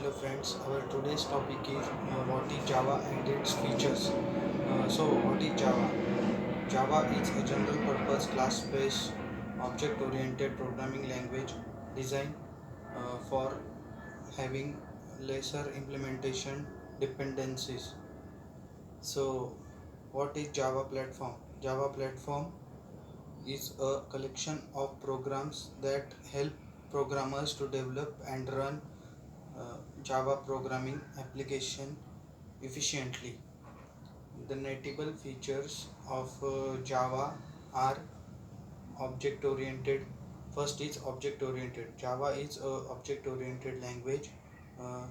Hello friends, our today's topic is what is Java and its features. What is Java? Java is a general purpose class based object oriented programming language designed for having lesser implementation dependencies. So, what is Java platform? Java platform is a collection of programs that help programmers to develop and run Java programming application efficiently. The notable features of Java are object oriented. First is object oriented. Java is a object oriented language. uh,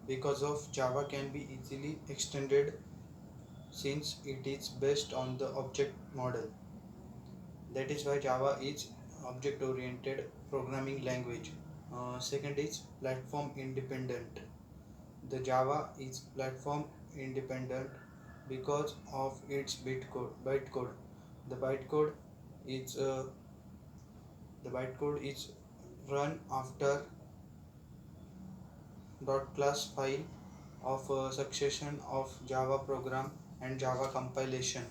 because of Java can be easily extended since it is based on the object model. That is why Java is object oriented programming language. Second is platform independent. The Java is platform independent because of its bytecode. The bytecode is uh, the bytecode is run after .class file of a succession of Java program and Java compilation.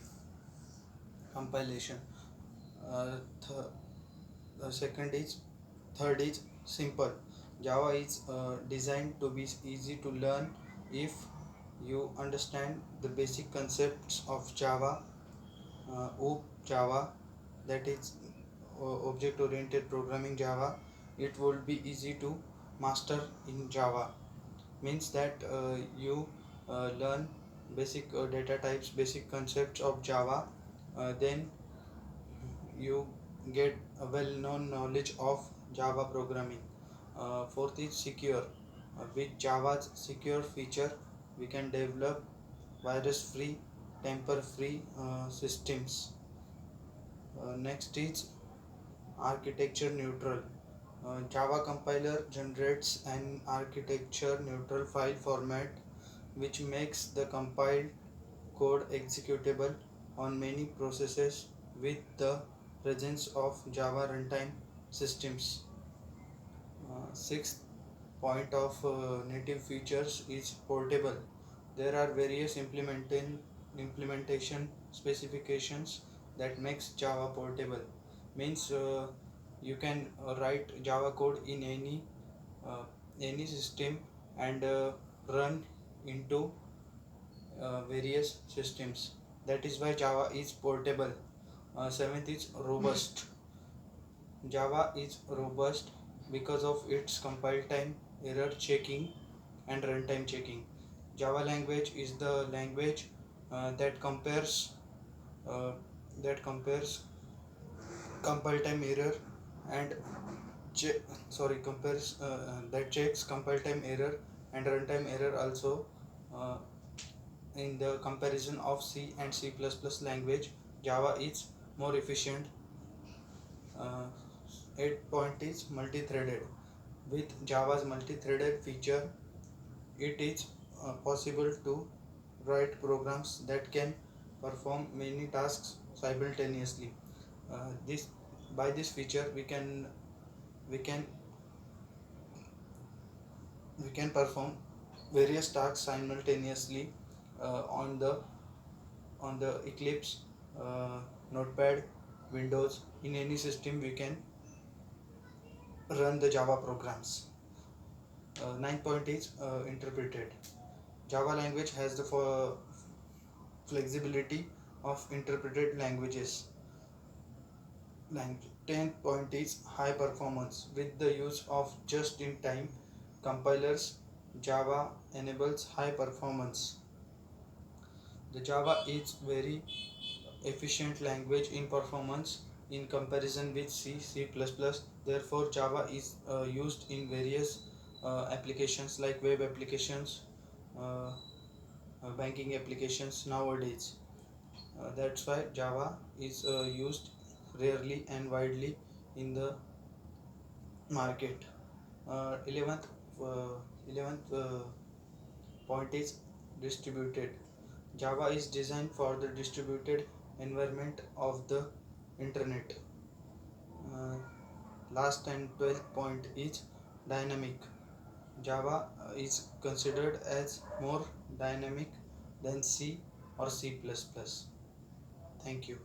Uh, th- the second is Third is simple. Java is designed to be easy to learn if you understand the basic concepts of Java, Java, that is object oriented programming Java. It will be easy to master in Java. Means that you learn basic data types, basic concepts of Java, then you get a well-known knowledge of Java programming. Fourth is secure. With Java's secure feature, we can develop virus-free, tamper-free systems. Next is architecture neutral. Java compiler generates an architecture neutral file format which makes the compiled code executable on many processes with the presence of Java runtime systems. Sixth point of native features is portable. There are various implementation specifications that makes Java portable. Means you can write Java code in uh, any system and run into various systems. That is why Java is portable. Seventh is robust. Java is robust because of its compile time, error checking, and runtime checking. Java language is the language that uh, compares compile time error and che- compares that checks compile time error and runtime error also. uh, in the comparison of C and C++ language, Java is more efficient. uh, 8 point is multi-threaded. With Java's multi-threaded feature, it is possible to write programs that can perform many tasks simultaneously. This By this feature, we can we can perform various tasks simultaneously on the Eclipse, Notepad, Windows. In any system, we can run the Java programs. Ninth point is interpreted. Java language has the flexibility of interpreted languages. 10th point is high performance. With the use of just-in-time compilers, Java enables high performance. The Java is very efficient language in performance in comparison with C, C++. Therefore, Java is used in various applications like web applications, uh, banking applications nowadays. That's why Java is used rarely and widely in the market. 11th uh, 11th point is distributed. Java is designed for the distributed environment of the internet. Uh, Last and 12th point is dynamic. Java is considered as more dynamic than C or C++. Thank you.